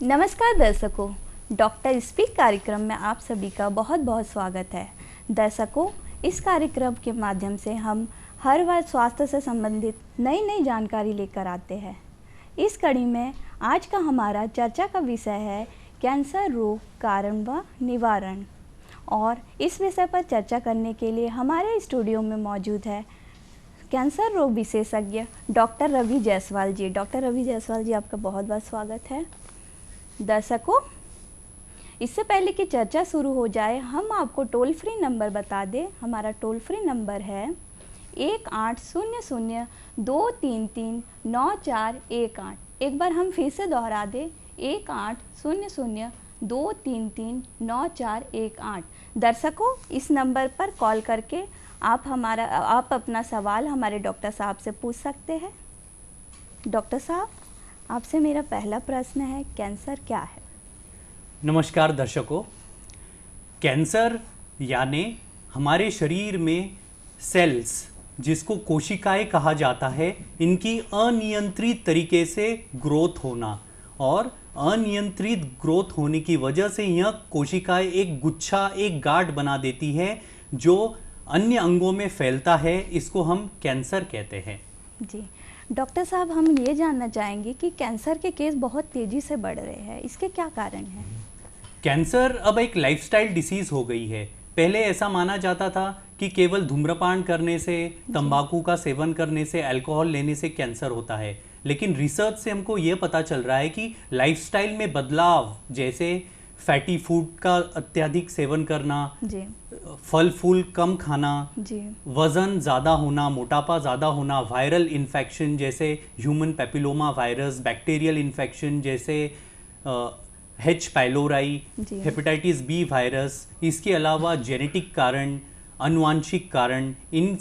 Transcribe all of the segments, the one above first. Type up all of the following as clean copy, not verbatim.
नमस्कार दर्शकों, doctor speak कार्यक्रम में आप सभी का बहुत बहुत स्वागत है। दर्शकों, इस कार्यक्रम के माध्यम से हम हर बार स्वास्थ्य से संबंधित नई नई जानकारी लेकर आते हैं। इस कड़ी में आज का हमारा चर्चा का विषय है कैंसर रोग कारण व निवारण। और इस विषय पर चर्चा करने के लिए हमारे स्टूडियो में मौजूद है कैंसर रोग विशेषज्ञ डॉक्टर रवि जायसवाल जी। डॉक्टर रवि जायसवाल जी, आपका बहुत बहुत स्वागत है। दर्शकों, इससे पहले कि चर्चा शुरू हो जाए, हम आपको टोल फ्री नंबर बता दें। हमारा टोल फ्री नंबर है 1800-233-9418। एक बार हम फिर से दोहरा दें, 1800-233-9418। दर्शकों, इस नंबर पर कॉल करके आप अपना सवाल हमारे डॉक्टर साहब से पूछ सकते हैं। डॉक्टर साहब, आपसे मेरा पहला प्रश्न है, कैंसर क्या है? नमस्कार दर्शकों। कैंसर यानी हमारे शरीर में सेल्स, जिसको कोशिकाएं कहा जाता है, इनकी अनियंत्रित तरीके से ग्रोथ होना, और अनियंत्रित ग्रोथ होने की वजह से यह कोशिकाएं एक गुच्छा, एक गांठ बना देती है जो अन्य अंगों में फैलता है। इसको हम कैंसर कहते हैं। जी डॉक्टर साहब, हम ये जानना चाहेंगे कि कैंसर के केस बहुत तेजी से बढ़ रहे हैं, इसके क्या कारण हैं? कैंसर अब एक लाइफस्टाइल डिसीज हो गई है। पहले ऐसा माना जाता था कि केवल धूम्रपान करने से, तंबाकू का सेवन करने से, अल्कोहल लेने से कैंसर होता है। लेकिन रिसर्च से हमको ये पता चल रहा है कि लाइफस्टाइल में बदलाव, जैसे फैटी फूड का अत्यधिक सेवन करना, जी, फल फूल कम खाना, जी, वजन ज़्यादा होना, मोटापा ज़्यादा होना, वायरल इन्फेक्शन जैसे human papilloma virus, bacterial infection जैसे H pylori, hepatitis B virus, इसके अलावा जेनेटिक कारण, अनुवांशिक कारण, इन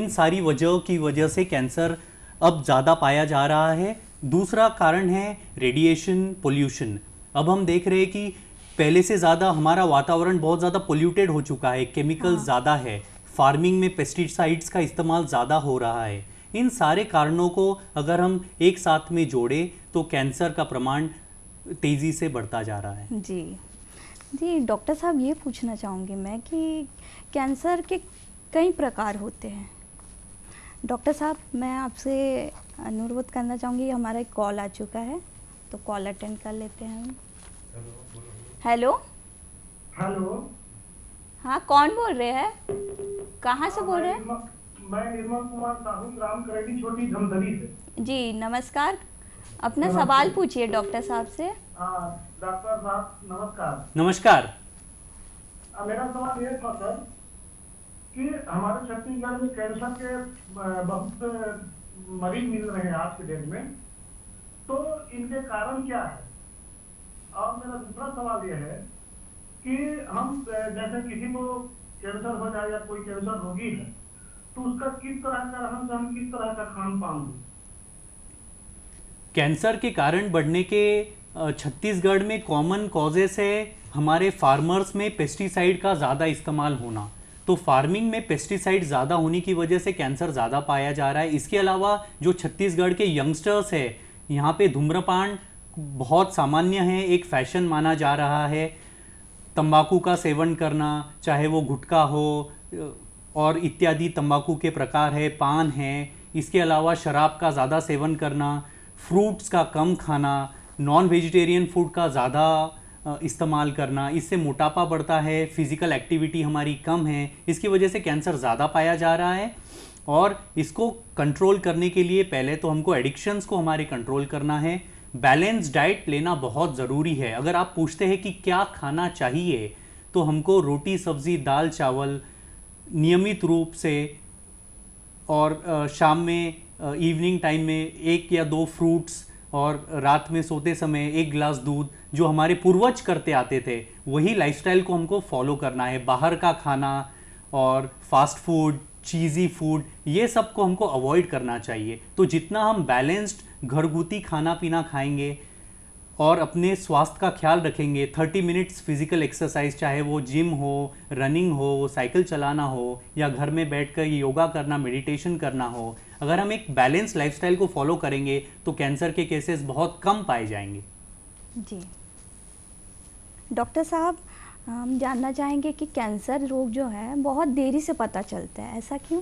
सारी वजहों की वजह से कैंसर अब ज़्यादा पाया जा रहा है। दूसरा कारण है रेडिएशन, पोल्यूशन। अब हम देख रहे हैं कि पहले से ज़्यादा हमारा वातावरण बहुत ज़्यादा पोल्यूटेड हो चुका है, केमिकल ज़्यादा है, फार्मिंग में पेस्टिसाइड्स का इस्तेमाल ज़्यादा हो रहा है। इन सारे कारणों को अगर हम एक साथ में जोड़ें तो कैंसर का प्रमाण तेज़ी से बढ़ता जा रहा है। जी जी डॉक्टर साहब, ये पूछना चाहूँगी मैं कि कैंसर के कई प्रकार होते हैं। डॉक्टर साहब, मैं आपसे अनुरोध करना चाहूँगी, हमारा एक कॉल आ चुका है, तो कॉल अटेंड कर लेते हैं हम। Hello hello. हाँ, कौन बोल रहे हैं? कहाँ से बोल रहे हैं? मैं निर्मल कुमार साहू, ग्राम करेडी, छोटी धमतरी से। जी नमस्कार, अपना सवाल पूछिए डॉक्टर साहब से। डॉक्टर साहब नमस्कार। नमस्कार। मेरा सवाल ये था सर कि हमारे छत्तीसगढ़ में कैंसर के बहुत मरीज मिल रहे हैं आज के डेट में, तो इनके कारण क्या है? और मेरा दूसरा सवाल यह है कि हम जैसे किसी को कैंसर हो जाए या कोई कैंसर रोगी है, तो उसका किस तरह का रहन सहन, किस तरह का खान पान हो? कैंसर के कारण बढ़ने के छत्तीसगढ़ में कॉमन कॉजेस है हमारे फार्मर्स में पेस्टिसाइड का ज़्यादा इस्तेमाल होना। तो फार्मिंग में पेस्टिसाइड ज़्यादा होने की वजह से कैंसर ज़्यादा पाया जा रहा है। इसके अलावा जो छत्तीसगढ़ के यंगस्टर्स है, यहाँ पे धूम्रपान बहुत सामान्य है, एक फैशन माना जा रहा है। तंबाकू का सेवन करना, चाहे वो गुटखा हो और इत्यादि तंबाकू के प्रकार है, पान है। इसके अलावा शराब का ज़्यादा सेवन करना, फ्रूट्स का कम खाना, नॉन वेजिटेरियन फूड का ज़्यादा इस्तेमाल करना, इससे मोटापा बढ़ता है, फिज़िकल एक्टिविटी हमारी कम है। इसकी वजह से कैंसर ज़्यादा पाया जा रहा है। और इसको कंट्रोल करने के लिए पहले तो हमको एडिक्शंस को हमारे कंट्रोल करना है। बैलेंस डाइट लेना बहुत ज़रूरी है। अगर आप पूछते हैं कि क्या खाना चाहिए, तो हमको रोटी, सब्ज़ी, दाल, चावल नियमित रूप से, और शाम में इवनिंग टाइम में 1 या 2 फ्रूट्स, और रात में सोते समय 1 गिलास दूध, जो हमारे पूर्वज करते आते थे, वही लाइफस्टाइल को हमको फॉलो करना है। बाहर का खाना और फास्ट फूड, चीज़ी फूड, ये सब को हमको अवॉइड करना चाहिए। तो जितना हम बैलेंस्ड घरगुती खाना पीना खाएंगे और अपने स्वास्थ्य का ख्याल रखेंगे, 30 मिनट्स फिजिकल एक्सरसाइज, चाहे वो जिम हो, रनिंग हो, साइकिल चलाना हो, या घर में बैठकर योगा करना, मेडिटेशन करना हो, अगर हम एक बैलेंस लाइफस्टाइल को फॉलो करेंगे तो कैंसर के केसेस बहुत कम पाए जाएंगे। जी डॉक्टर साहब, हम जानना चाहेंगे कि कैंसर रोग जो है बहुत देरी से पता चलता है, ऐसा क्यों?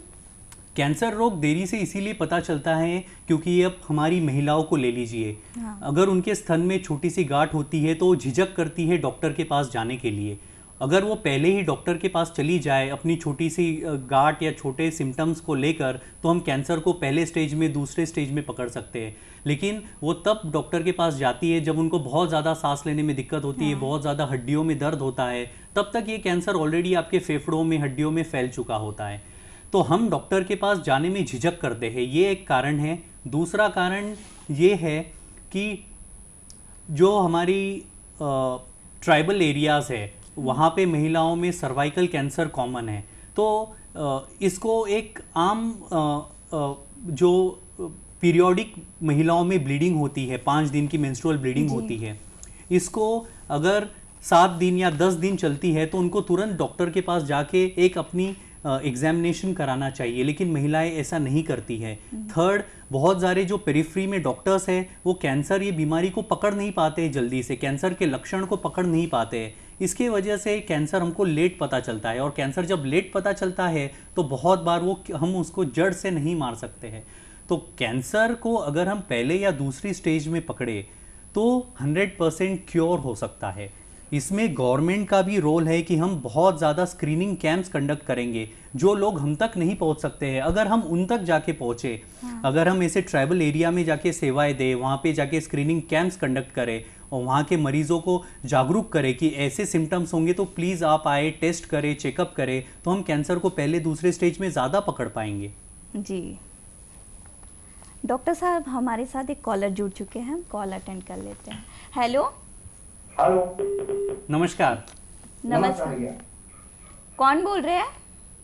कैंसर रोग देरी से इसीलिए पता चलता है क्योंकि अब हमारी महिलाओं को ले लीजिए। हाँ। अगर उनके स्तन में छोटी सी गांठ होती है तो झिझक करती है डॉक्टर के पास जाने के लिए। अगर वो पहले ही डॉक्टर के पास चली जाए अपनी छोटी सी गांठ या छोटे सिम्टम्स को लेकर, तो हम कैंसर को पहले स्टेज में, दूसरे स्टेज में पकड़ सकते हैं। लेकिन वो तब डॉक्टर के पास जाती है जब उनको बहुत ज़्यादा सांस लेने में दिक्कत होती है, बहुत ज़्यादा हड्डियों में दर्द होता है। तब तक ये कैंसर ऑलरेडी आपके फेफड़ों में, हड्डियों में फैल चुका होता है। तो हम डॉक्टर के पास जाने में झिझक करते हैं, ये एक कारण है। दूसरा कारण ये है कि जो हमारी ट्राइबल एरियाज़ है वहाँ पे महिलाओं में सर्वाइकल कैंसर कॉमन है। तो इसको एक आम जो पीरियोडिक महिलाओं में ब्लीडिंग होती है, 5 दिन की मेंस्ट्रुअल ब्लीडिंग होती है, इसको अगर 7 दिन या 10 दिन चलती है तो उनको तुरंत डॉक्टर के पास जाके एक अपनी एग्जामिनेशन कराना चाहिए, लेकिन महिलाएं ऐसा नहीं करती है। थर्ड, बहुत सारे जो पेरिफ्री में डॉक्टर्स हैं वो कैंसर, ये बीमारी को पकड़ नहीं पाते जल्दी से, कैंसर के लक्षण को पकड़ नहीं पाते हैं। इसके वजह से कैंसर हमको लेट पता चलता है, और कैंसर जब लेट पता चलता है तो बहुत बार वो हम उसको जड़ से नहीं मार सकते हैं। तो कैंसर को अगर हम पहले या दूसरी स्टेज में पकड़े तो 100% क्योर हो सकता है। इसमें गवर्नमेंट का भी रोल है कि हम बहुत ज़्यादा स्क्रीनिंग कैंप्स कंडक्ट करेंगे। जो लोग हम तक नहीं पहुंच सकते हैं, अगर हम उन तक जाके पहुंचे, अगर हम ऐसे ट्राइबल एरिया में जाके सेवाएं दें, वहाँ पे जाके स्क्रीनिंग कैंप्स कंडक्ट करें और वहाँ के मरीजों को जागरूक करें कि ऐसे सिम्टम्स होंगे तो प्लीज़ आप आए, टेस्ट करें, चेकअप करें, तो हम कैंसर को पहले दूसरे स्टेज में ज़्यादा पकड़ पाएंगे। जी डॉक्टर साहब, हमारे साथ एक कॉलर जुड़ चुके हैं, कॉल अटेंड कर लेते हैं। हेलो। हेलो, नमस्कार। नमस्कार। भैया। कौन बोल रहे हैं?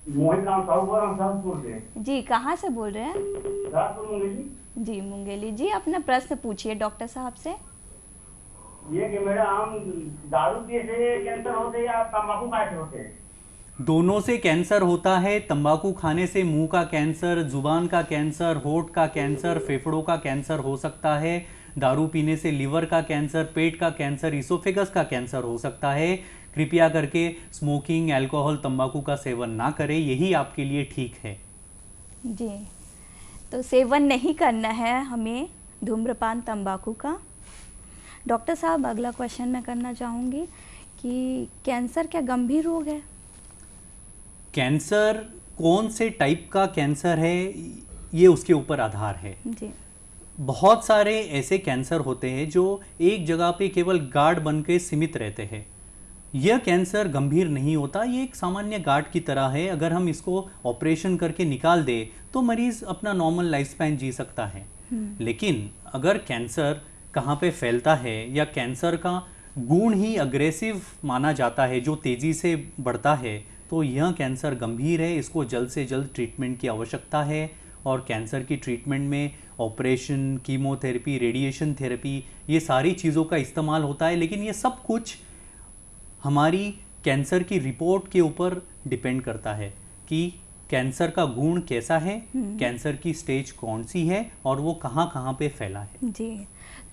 मोहित राम साहू बोल रहा हूँ, बोल रहे हैं। जी, कहाँ से बोल रहे हैं? राजपुर मुंगेली। जी मुंगेली जी, अपना प्रश्न पूछिए डॉक्टर साहब से। ये कि मेरा हम दारू पिए से कैंसर होते या तंबाकू खाए से होते हैं? दोनों से कैंसर होता है। तंबाकू खाने से मुंह का कैंसर, जुबान का कैंसर, होठ का कैंसर, फेफड़ों का कैंसर हो सकता है। दारू पीने से लिवर का कैंसर, पेट का कैंसर, इसोफेगस का कैंसर हो सकता है। कृपया करके स्मोकिंग, अल्कोहल, तंबाकू का सेवन ना करें, यही आपके लिए ठीक है। जी, तो सेवन नहीं करना है हमें धूम्रपान, तंबाकू का। डॉक्टर साहब, अगला क्वेश्चन मैं करना चाहूँगी कि कैंसर क्या गंभीर रोग है? कैंसर कौन से टाइप का कैंसर है ये उसके ऊपर आधार है। जी। बहुत सारे ऐसे कैंसर होते हैं जो एक जगह पे केवल गार्ड बन के सीमित रहते हैं। यह कैंसर गंभीर नहीं होता, ये एक सामान्य गार्ड की तरह है। अगर हम इसको ऑपरेशन करके निकाल दें तो मरीज अपना नॉर्मल लाइफ स्पैन जी सकता है। लेकिन अगर कैंसर कहाँ पे फैलता है या कैंसर का गुण ही अग्रेसिव माना जाता है, जो तेज़ी से बढ़ता है, तो यह कैंसर गंभीर है। इसको जल्द से जल्द ट्रीटमेंट की आवश्यकता है। और कैंसर की ट्रीटमेंट में ऑपरेशन, कीमोथेरेपी, रेडिएशन थेरेपी, ये सारी चीज़ों का इस्तेमाल होता है। लेकिन ये सब कुछ हमारी कैंसर की रिपोर्ट के ऊपर डिपेंड करता है कि कैंसर का गुण कैसा है, कैंसर की स्टेज कौन सी है और वो कहाँ कहाँ पे फैला है। जी,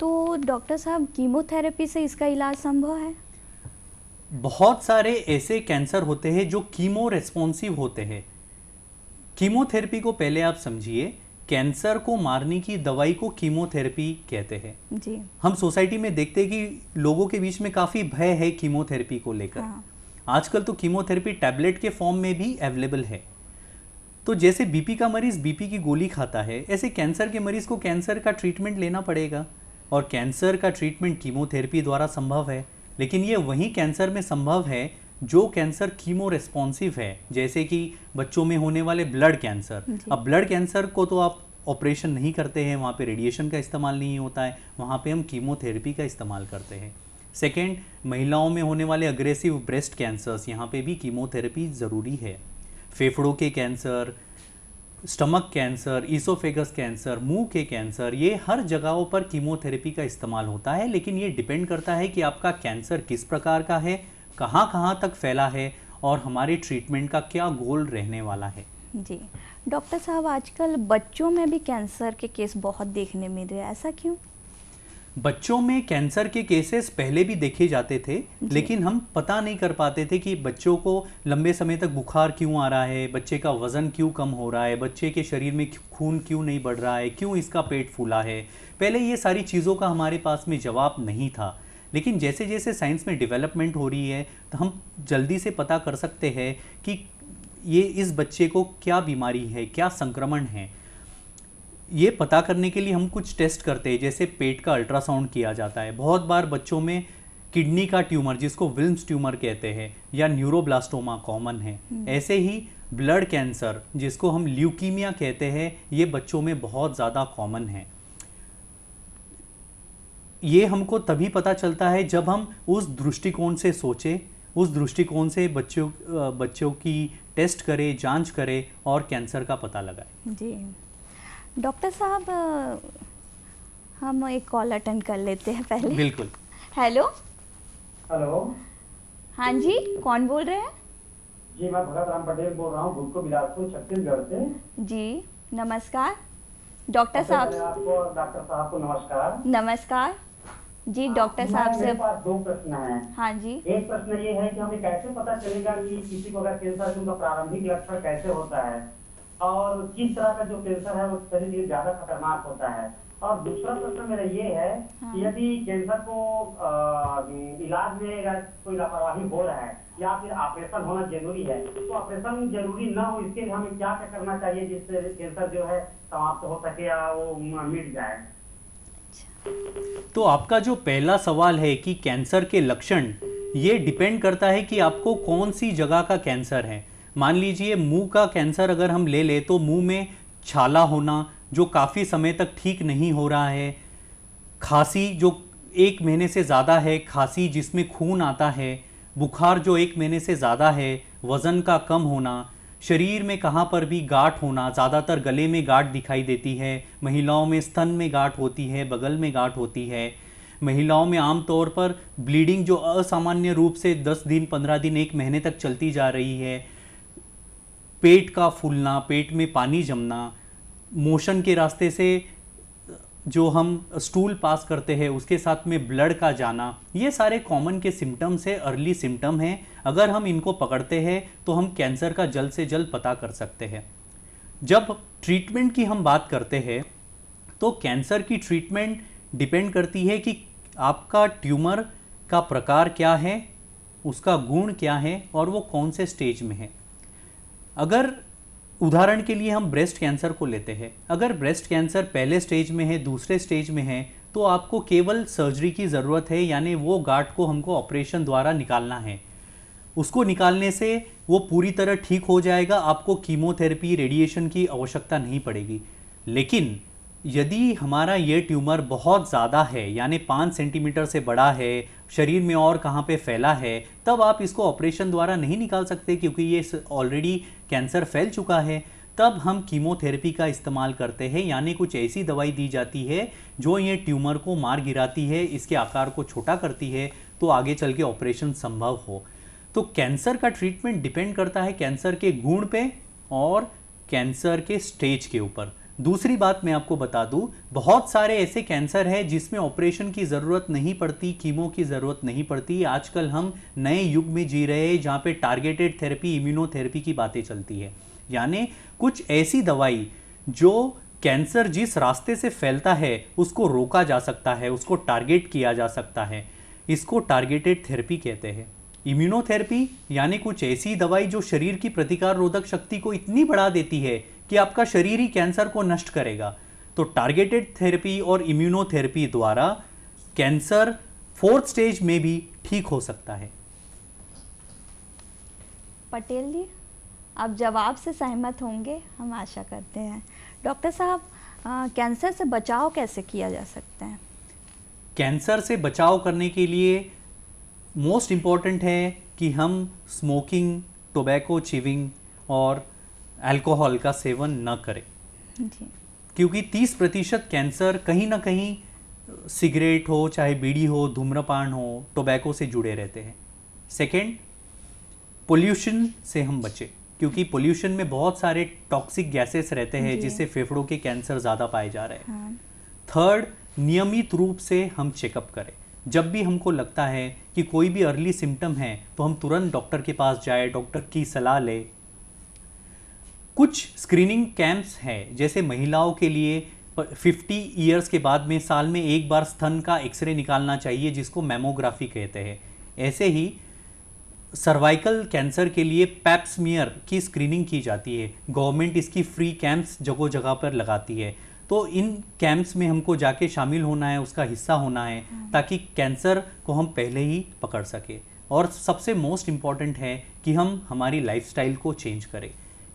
तो डॉक्टर साहब, कीमोथेरेपी से इसका इलाज संभव है? बहुत सारे ऐसे कैंसर होते हैं जो कीमो रेस्पॉन्सिव होते हैं। कीमोथेरेपी को पहले आप समझिए, कैंसर को मारने की दवाई को कीमोथेरेपी कहते हैं। जी। हम सोसाइटी में देखते हैं कि लोगों के बीच में काफ़ी भय है कीमोथेरेपी को लेकर। हाँ। आजकल तो कीमोथेरेपी टैबलेट के फॉर्म में भी अवेलेबल है। तो जैसे बीपी का मरीज बीपी की गोली खाता है, ऐसे कैंसर के मरीज को कैंसर का ट्रीटमेंट लेना पड़ेगा। और कैंसर का ट्रीटमेंट कीमोथेरेपी द्वारा संभव है। लेकिन ये वही कैंसर में संभव है जो कैंसर कीमो रेस्पॉन्सिव है, जैसे कि बच्चों में होने वाले ब्लड कैंसर। अब ब्लड कैंसर को तो आप ऑपरेशन नहीं करते हैं, वहाँ पे रेडिएशन का इस्तेमाल नहीं होता है, वहाँ पे हम कीमोथेरेपी का इस्तेमाल करते हैं। सेकेंड, महिलाओं में होने वाले अग्रेसिव ब्रेस्ट कैंसर्स, यहाँ पे भी कीमोथेरेपी ज़रूरी है। फेफड़ों के cancer, stomach cancer, oesophagus cancer, मुंह के कैंसर, ये हर जगहों पर कीमोथेरेपी का इस्तेमाल होता है। लेकिन ये डिपेंड करता है कि आपका कैंसर किस प्रकार का है, कहाँ कहाँ तक फैला है और हमारे ट्रीटमेंट का क्या गोल रहने वाला है। जी डॉक्टर साहब, आजकल बच्चों में भी कैंसर के केस बहुत देखने मिल रहे हैं, ऐसा क्यों? बच्चों में कैंसर के केसेस पहले भी देखे जाते थे, लेकिन हम पता नहीं कर पाते थे कि बच्चों को लंबे समय तक बुखार क्यों आ रहा है, बच्चे का वज़न क्यों कम हो रहा है, बच्चे के शरीर में खून क्यों नहीं बढ़ रहा है, क्यों इसका पेट फूला है। पहले ये सारी चीज़ों का हमारे पास में जवाब नहीं था, लेकिन जैसे जैसे साइंस में डेवलपमेंट हो रही है तो हम जल्दी से पता कर सकते हैं कि ये इस बच्चे को क्या बीमारी है, क्या संक्रमण है। ये पता करने के लिए हम कुछ टेस्ट करते हैं, जैसे पेट का अल्ट्रासाउंड किया जाता है। बहुत बार बच्चों में किडनी का ट्यूमर, जिसको विल्म्स ट्यूमर कहते हैं, या न्यूरोब्लास्टोमा कॉमन है। ऐसे ही ब्लड कैंसर, जिसको हम ल्यूकीमिया कहते हैं, ये बच्चों में बहुत ज़्यादा कॉमन है। ये हमको तभी पता चलता है जब हम उस दृष्टिकोण से सोचें, उस दृष्टिकोण से बच्चों की टेस्ट करें, जांच करें और कैंसर का पता लगाएं। जी डॉक्टर साहब, हम एक कॉल अटेंड कर लेते हैं पहले। बिल्कुल। हेलो। हेलो। हाँ जी, कौन बोल रहे हैं? जी, मैं भगत राम पटेल बोल रहा हूँ, भूलको बिलासपुर, छत्तीसगढ़ से। जी नमस्कार डॉक्टर साहब। आपको डॉक्टर साहब को नमस्कार। नमस्कार जी डॉक्टर साहब से। मेरे पास दो प्रश्न हैं। हाँ जी। एक प्रश्न ये है कि हमें कैसे पता चलेगा कि किसी को अगर कैंसर है, उनका प्रारंभिक लक्षण कैसे होता है, और किस तरह का जो कैंसर है वो शरीर के लिए ज्यादा खतरनाक होता है। और दूसरा प्रश्न मेरा ये है कि यदि कैंसर को इलाज में अगर कोई लापरवाही हो रहा है या फिर ऑपरेशन होना जरूरी है, तो ऑपरेशन जरूरी ना हो, इसके लिए हमें क्या क्या करना चाहिए जिससे कैंसर जो है समाप्त हो सके या वो मिट जाए। तो आपका जो पहला सवाल है कि कैंसर के लक्षण, ये डिपेंड करता है कि आपको कौन सी जगह का कैंसर है। मान लीजिए मुंह का कैंसर अगर हम ले ले तो मुंह में छाला होना जो काफ़ी समय तक ठीक नहीं हो रहा है, खांसी जो 1 महीने से ज़्यादा है, खांसी जिसमें खून आता है, बुखार जो 1 महीने से ज़्यादा है, वज़न का कम होना, शरीर में कहाँ पर भी गांठ होना, ज़्यादातर गले में गांठ दिखाई देती है, महिलाओं में स्तन में गांठ होती है, बगल में गांठ होती है, महिलाओं में आमतौर पर ब्लीडिंग जो असामान्य रूप से 10 दिन 15 दिन 1 महीने तक चलती जा रही है, पेट का फूलना, पेट में पानी जमना, मोशन के रास्ते से जो हम स्टूल पास करते हैं उसके साथ में ब्लड का जाना, ये सारे कॉमन के सिम्टम्स है, अर्ली सिम्टम हैं। अगर हम इनको पकड़ते हैं तो हम कैंसर का जल्द से जल्द पता कर सकते हैं। जब ट्रीटमेंट की हम बात करते हैं तो कैंसर की ट्रीटमेंट डिपेंड करती है कि आपका ट्यूमर का प्रकार क्या है, उसका गुण क्या है और वो कौन से स्टेज में है। अगर उदाहरण के लिए हम ब्रेस्ट कैंसर को लेते हैं, अगर ब्रेस्ट कैंसर पहले स्टेज में है, दूसरे स्टेज में है, तो आपको केवल सर्जरी की ज़रूरत है, यानी वो गांठ को हमको ऑपरेशन द्वारा निकालना है। उसको निकालने से वो पूरी तरह ठीक हो जाएगा, आपको कीमोथेरेपी, रेडिएशन की आवश्यकता नहीं पड़ेगी। लेकिन यदि हमारा ये ट्यूमर बहुत ज़्यादा है, यानी 5 सेंटीमीटर से बड़ा है, शरीर में और कहाँ पे फैला है, तब आप इसको ऑपरेशन द्वारा नहीं निकाल सकते क्योंकि ये ऑलरेडी कैंसर फैल चुका है। तब हम कीमोथेरेपी का इस्तेमाल करते हैं, यानी कुछ ऐसी दवाई दी जाती है जो ये ट्यूमर को मार गिराती है, इसके आकार को छोटा करती है, तो आगे चल के ऑपरेशन संभव हो। तो कैंसर का ट्रीटमेंट डिपेंड करता है कैंसर के गुण पे और कैंसर के स्टेज के ऊपर। दूसरी बात मैं आपको बता दूं, बहुत सारे ऐसे कैंसर हैं जिसमें ऑपरेशन की ज़रूरत नहीं पड़ती, कीमो की ज़रूरत नहीं पड़ती। आजकल हम नए युग में जी रहे हैं जहाँ पे टारगेटेड थेरेपी, इम्यूनोथेरेपी की बातें चलती है, यानी कुछ ऐसी दवाई जो कैंसर जिस रास्ते से फैलता है उसको रोका जा सकता है, उसको टारगेट किया जा सकता है, इसको टारगेटेड थेरेपी कहते हैं। इम्यूनोथेरेपी यानी कुछ ऐसी दवाई जो शरीर की प्रतिकार रोधक शक्ति को इतनी बढ़ा देती है कि आपका शरीर ही कैंसर को नष्ट करेगा। तो टारगेटेड थेरेपी और इम्यूनोथेरेपी द्वारा कैंसर 4th स्टेज में भी ठीक हो सकता है। पटेल जी, आप जवाब से सहमत होंगे, हम आशा करते हैं। डॉक्टर साहब, कैंसर से बचाव कैसे किया जा सकता है? कैंसर से बचाव करने के लिए मोस्ट इम्पॉर्टेंट है कि हम स्मोकिंग, टोबैको च्यूइंग और अल्कोहल का सेवन न करें जी। क्योंकि 30% कैंसर कहीं ना कहीं सिगरेट हो, चाहे बीड़ी हो, धूम्रपान हो, टोबैको से जुड़े रहते हैं। सेकेंड, पोल्यूशन से हम बचें क्योंकि पोल्यूशन में बहुत सारे टॉक्सिक गैसेस रहते हैं जिससे फेफड़ों के कैंसर ज़्यादा पाए जा रहे हैं। थर्ड, नियमित रूप से हम चेकअप करें। जब भी हमको लगता है कि कोई भी अर्ली सिम्टम है तो हम तुरंत डॉक्टर के पास जाए, डॉक्टर की सलाह ले। कुछ स्क्रीनिंग कैंप्स हैं, जैसे महिलाओं के लिए 50 ईयर्स के बाद में साल में एक बार स्तन का एक्सरे निकालना चाहिए, जिसको मैमोग्राफी कहते हैं। ऐसे ही सर्वाइकल कैंसर के लिए पैप स्मीयर की स्क्रीनिंग की जाती है। गवर्नमेंट इसकी फ्री कैंप्स जगह जगह पर लगाती है, तो इन कैंप्स में हमको जाके शामिल होना है, उसका हिस्सा होना है, ताकि कैंसर को हम पहले ही पकड़ सके। और सबसे मोस्ट इम्पॉर्टेंट है कि हम हमारी लाइफस्टाइल को चेंज करें।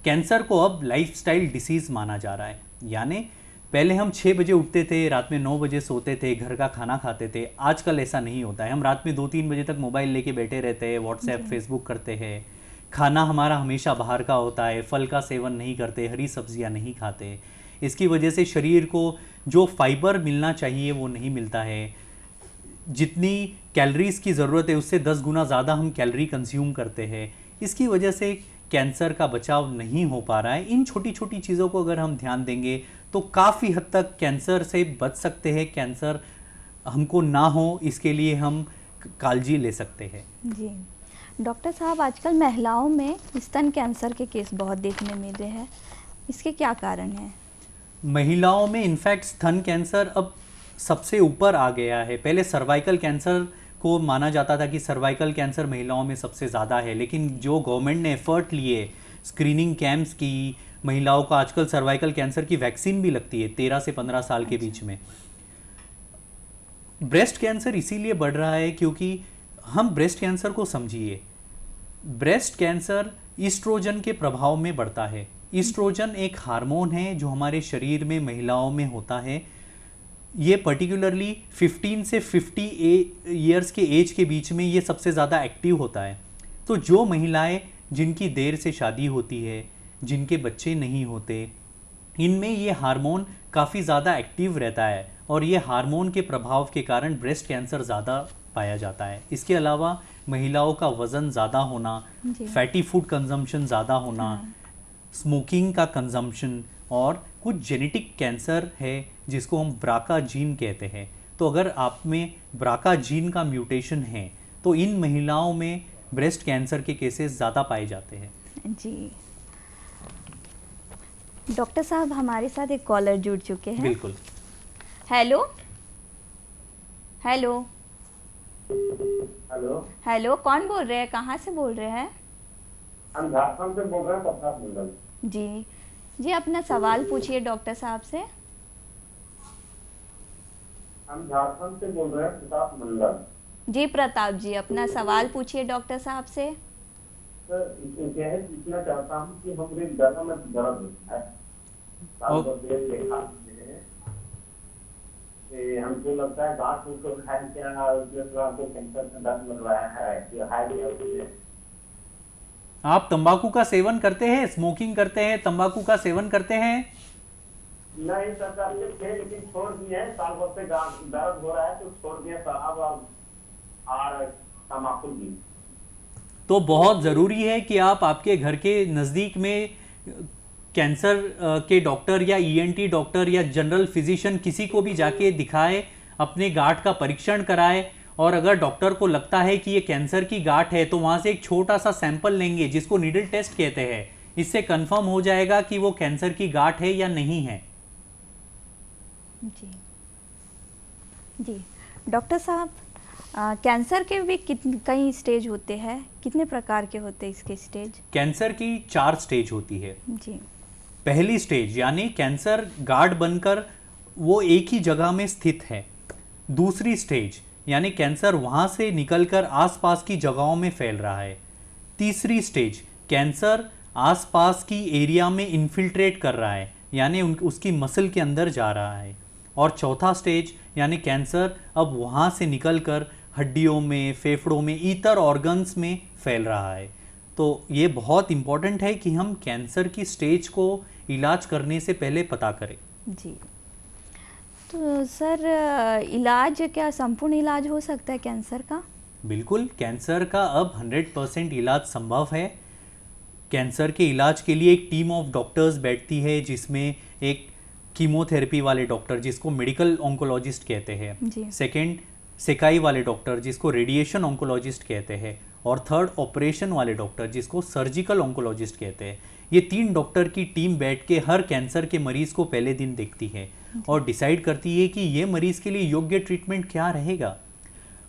कैंसर को अब लाइफस्टाइल डिसीज़ माना जा रहा है, यानी पहले हम 6 बजे उठते थे, रात में 9 बजे सोते थे, घर का खाना खाते थे। आजकल ऐसा नहीं होता है। हम रात में 2-3 बजे तक मोबाइल लेके बैठे रहते हैं, व्हाट्सएप फेसबुक करते हैं। खाना हमारा हमेशा बाहर का होता है, फल का सेवन नहीं करते, हरी सब्जियां नहीं खाते। इसकी वजह से शरीर को जो फाइबर मिलना चाहिए वो नहीं मिलता है। जितनी कैलोरीज की ज़रूरत है उससे 10 गुना ज़्यादा हम कैलोरी कंज्यूम करते हैं। इसकी वजह से कैंसर का बचाव नहीं हो पा रहा है। इन छोटी छोटी चीज़ों को अगर हम ध्यान देंगे तो काफ़ी हद तक कैंसर से बच सकते हैं। कैंसर हमको ना हो इसके लिए हम काळजी ले सकते हैं। जी डॉक्टर साहब, आजकल महिलाओं में स्तन कैंसर के केस बहुत देखने मिल रहे हैं, इसके क्या कारण हैं? महिलाओं में इनफैक्ट स्तन कैंसर अब सबसे ऊपर आ गया है। पहले सर्वाइकल कैंसर को माना जाता था कि सर्वाइकल कैंसर महिलाओं में सबसे ज़्यादा है, लेकिन जो गवर्नमेंट ने एफर्ट लिए, स्क्रीनिंग कैंप्स की, महिलाओं को आजकल सर्वाइकल कैंसर की वैक्सीन भी लगती है 13 से 15 साल के बीच में। ब्रेस्ट कैंसर इसीलिए बढ़ रहा है क्योंकि हम ब्रेस्ट कैंसर को समझिए। ब्रेस्ट कैंसर ईस्ट्रोजन के प्रभाव में बढ़ता है। ईस्ट्रोजन एक हार्मोन है जो हमारे शरीर में महिलाओं में होता है। ये पर्टिकुलरली 15 से 50 ईयर्स के एज के बीच में ये सबसे ज़्यादा एक्टिव होता है। तो जो महिलाएं जिनकी देर से शादी होती है, जिनके बच्चे नहीं होते, इनमें ये हार्मोन काफ़ी ज़्यादा एक्टिव रहता है और ये हार्मोन के प्रभाव के कारण ब्रेस्ट कैंसर ज़्यादा पाया जाता है। इसके अलावा महिलाओं का वज़न ज़्यादा होना, फैटी फूड कंजम्पशन ज़्यादा होना, स्मोकिंग का कंजम्पशन और कुछ जेनेटिक कैंसर है जिसको हम ब्राका जीन कहते हैं। तो अगर आप में ब्राका जीन का म्यूटेशन है तो इन महिलाओं में ब्रेस्ट कैंसर के केसेस ज़्यादा पाए जाते हैं। जी डॉक्टर साहब, हमारे साथ एक कॉलर जुड़ चुके हैं। बिल्कुल। हेलो हेलो हेलो, हेलो, कौन बोल रहे हैं, कहाँ से बोल रहे हैं? हम झारखंड से बोल रहे हैं, प्रताप मंडल। जी जी, अपना सवाल पूछिए डॉक्टर साहब से। हम झारखंड से बोल रहे हैं, प्रताप मंडल। जी प्रताप जी, अपना सवाल पूछिए डॉक्टर साहब से। सर, यह है पूछना चाहता हूँ कि हमारे गला में दर्द होता है, साल भर देर के खाने में। हमको लगता है घास फूस को खाए क्या, उसमें थोड़ा हमको कैंसर का डर लग रहा है कि है क्या उसमें। आप तंबाकू का सेवन करते हैं, स्मोकिंग करते हैं, तंबाकू का सेवन करते हैं? नहीं सरकार ये थे लेकिन छोड़ दिए हैं, साल भर से दर्द हो रहा है तो छोड़ दिए शराब और तंबाकू भी। तो बहुत ज़रूरी है कि आप आपके घर के नज़दीक में कैंसर के डॉक्टर या ईएनटी डॉक्टर या जनरल फिजिशियन किसी को भी जाके दिखाए, अपने गांठ का परीक्षण कराए। और अगर डॉक्टर को लगता है कि ये कैंसर की गांठ है तो वहाँ से एक छोटा सा सैंपल लेंगे जिसको नीडल टेस्ट कहते हैं। इससे कंफर्म हो जाएगा कि वो कैंसर की गांठ है या नहीं है। जी जी डॉक्टर साहब, कैंसर के भी कई स्टेज होते हैं, कितने प्रकार के होते हैं इसके स्टेज? कैंसर की 4 स्टेज होती है। जी। पहली स्टेज यानी कैंसर गाढ़ बनकर वो एक ही जगह में स्थित है। दूसरी स्टेज यानी कैंसर वहाँ से निकलकर आसपास की जगहों में फैल रहा है। तीसरी स्टेज कैंसर आसपास की एरिया में इन्फिल्ट्रेट कर रहा है, यानी उसकी मसल के अंदर जा रहा है। और चौथा स्टेज यानी कैंसर अब वहाँ से निकलकर हड्डियों में, फेफड़ों में, ईतर ऑर्गन्स में फैल रहा है। तो ये बहुत इम्पॉर्टेंट है कि हम कैंसर की स्टेज को इलाज करने से पहले पता करें। जी, तो सर इलाज क्या संपूर्ण इलाज हो सकता है कैंसर का? बिल्कुल, कैंसर का अब 100% इलाज संभव है। कैंसर के इलाज के लिए एक टीम ऑफ डॉक्टर्स बैठती है जिसमें एक कीमोथेरेपी वाले डॉक्टर जिसको मेडिकल ऑन्कोलॉजिस्ट कहते हैं, जी। सेकंड सेकाई वाले डॉक्टर जिसको रेडिएशन ऑन्कोलॉजिस्ट कहते हैं, और थर्ड ऑपरेशन वाले डॉक्टर जिसको सर्जिकल ऑन्कोलॉजिस्ट कहते हैं। ये 3 डॉक्टर की टीम बैठ के हर कैंसर के मरीज को पहले दिन देखती है और डिसाइड करती है कि ये मरीज के लिए योग्य ट्रीटमेंट क्या रहेगा।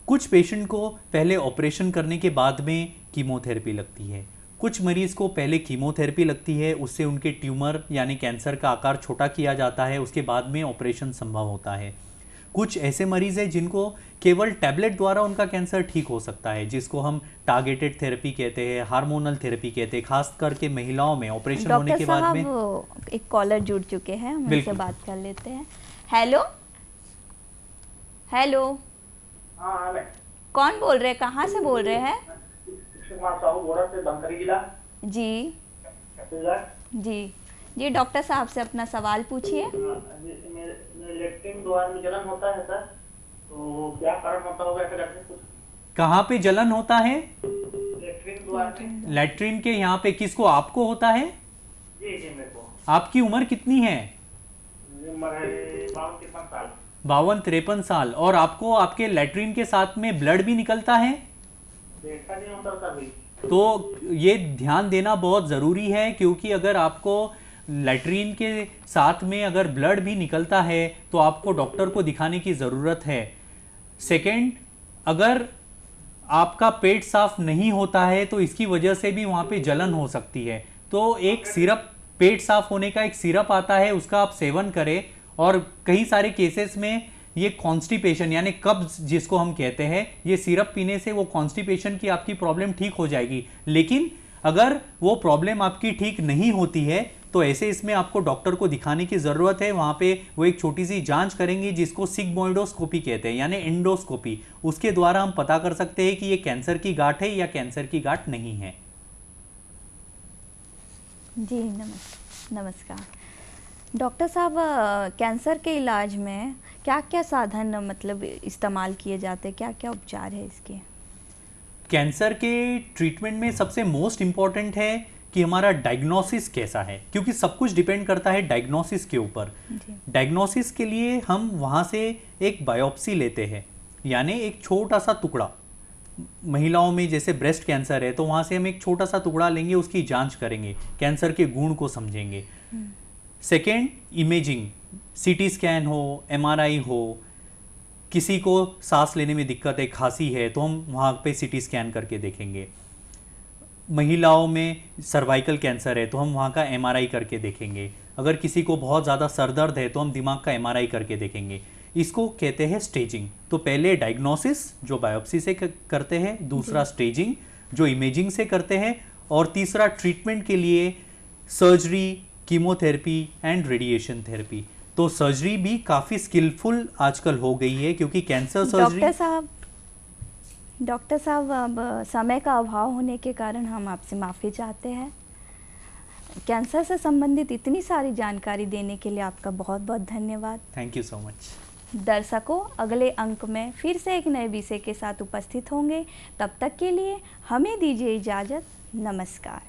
कुछ पेशेंट को पहले ऑपरेशन करने के बाद में कीमोथेरेपी लगती है, कुछ मरीज को पहले कीमोथेरेपी लगती है, उससे उनके ट्यूमर यानी कैंसर का आकार छोटा किया जाता है, उसके बाद में ऑपरेशन संभव होता है। कुछ ऐसे मरीज हैं जिनको केवल टैबलेट द्वारा उनका कैंसर ठीक हो सकता है, जिसको हम टारगेटेड थेरेपी कहते हैं, हार्मोनल थेरेपी कहते हैं, खास करके महिलाओं में ऑपरेशन होने के बाद में। डॉक्टर साहब एक कॉलर जुड़ चुके हैं, हम उनसे बिल्कुल। बात कर लेते हैं। हेलो हेलो, हाँ मैं कौन बोल रहे हैं, कहाँ से बोल रहे हैं? कुमार साहू बोरा से धमतरी जिला जी छत्तीसगढ़। जी डॉक्टर साहब से अपना सवाल पूछिए। मेरे लेट्रिन द्वार में जलन होता है सर, तो क्या कारण होता होगा ऐसा डॉक्टर कुछ? कहाँ पे जलन होता है? लेट्रिन द्वार में। लैट्रिन के यहाँ पे किसको, आपको होता है? जी जी मेरे को। आपकी उम्र कितनी है? उम्र है 52-53 साल। 52-53 साल। और आपको आपके लैट्रिन के साथ में ब्लड भी निकलता है? देखा नहीं होता कभी। तो ये ध्यान देना बहुत ज़रूरी है, क्योंकि अगर आपको लैट्रिन के साथ में अगर ब्लड भी निकलता है तो आपको डॉक्टर को दिखाने की ज़रूरत है। सेकंड, अगर आपका पेट साफ नहीं होता है तो इसकी वजह से भी वहाँ पे जलन हो सकती है। तो एक सिरप, पेट साफ होने का एक सिरप आता है, उसका आप सेवन करें। और कई सारे केसेस में ये कॉन्स्टिपेशन यानी कब्ज जिसको हम कहते हैं, ये सिरप पीने से वो कॉन्स्टिपेशन की आपकी प्रॉब्लम ठीक हो जाएगी। लेकिन अगर वो प्रॉब्लम आपकी ठीक नहीं होती है तो ऐसे इसमें आपको डॉक्टर को दिखाने की ज़रूरत है। वहाँ पे वो एक छोटी सी जांच करेंगे जिसको सिग्मोइडोस्कोपी कहते हैं, यानी एंडोस्कोपी। उसके द्वारा हम पता कर सकते हैं कि ये कैंसर की गांठ है या कैंसर की गांठ नहीं है। जी नमस्कार डॉक्टर साहब, कैंसर के इलाज में क्या क्या साधन मतलब इस्तेमाल किए जाते हैं, क्या क्या उपचार है इसके? कैंसर के ट्रीटमेंट में सबसे मोस्ट इम्पॉर्टेंट है कि हमारा डायग्नोसिस कैसा है, क्योंकि सब कुछ डिपेंड करता है डायग्नोसिस के ऊपर। डायग्नोसिस के लिए हम वहाँ से एक बायोप्सी लेते हैं, यानी एक छोटा सा टुकड़ा। महिलाओं में जैसे ब्रेस्ट कैंसर है तो वहाँ से हम एक छोटा सा टुकड़ा लेंगे, उसकी जांच करेंगे, कैंसर के गुण को समझेंगे। सेकेंड, इमेजिंग, सीटी स्कैन हो, एमआरआई हो। किसी को सांस लेने में दिक्कत है, खांसी है, तो हम वहाँ पे सीटी स्कैन करके देखेंगे। महिलाओं में सर्वाइकल कैंसर है तो हम वहाँ का एमआरआई करके देखेंगे। अगर किसी को बहुत ज़्यादा सर दर्द है तो हम दिमाग का एमआरआई करके देखेंगे। इसको कहते हैं स्टेजिंग। तो पहले डायग्नोसिस जो बायोप्सी से करते हैं, दूसरा स्टेजिंग जो इमेजिंग से करते हैं, और तीसरा ट्रीटमेंट के लिए surgery, chemotherapy and radiation therapy. तो सर्जरी भी काफ़ी स्किलफुल आजकल हो गई है, क्योंकि कैंसर सर्जरी। डॉक्टर साहब अब समय का अभाव होने के कारण हम आपसे माफ़ी चाहते हैं। कैंसर से संबंधित इतनी सारी जानकारी देने के लिए आपका बहुत बहुत धन्यवाद। Thank you so much. दर्शकों, अगले अंक में फिर से एक नए विषय के साथ उपस्थित होंगे। तब तक के लिए हमें दीजिए इजाज़त। नमस्कार।